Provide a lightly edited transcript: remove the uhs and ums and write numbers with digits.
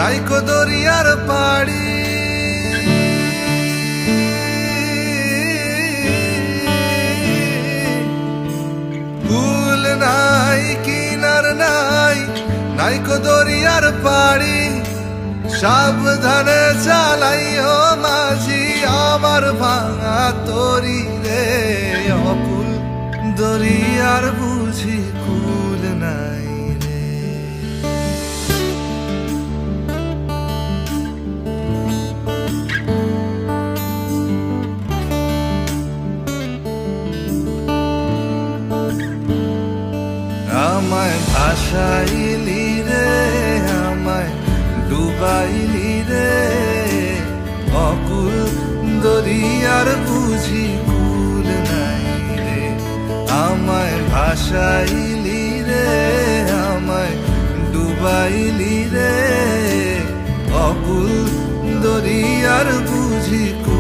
নাইকো দরিয়ার পাড়ি কুল নাই কিনার নাই নাইকো দরিয়ার পাড়ি সাবধানে চালাইও মাঝি আমার ভাঙা তরি রে অকুল দরিয়ার বুঝি কুল নাই রে আমায় ভাসাইলি রে আমায় ডুবাইলি রে অকুল দরিয়ার বুঝি কুল নাই রে আমায় ভাসাইলি রে আমায় ডুবাইলি রে অকুল দরিয়ার বুঝি কুল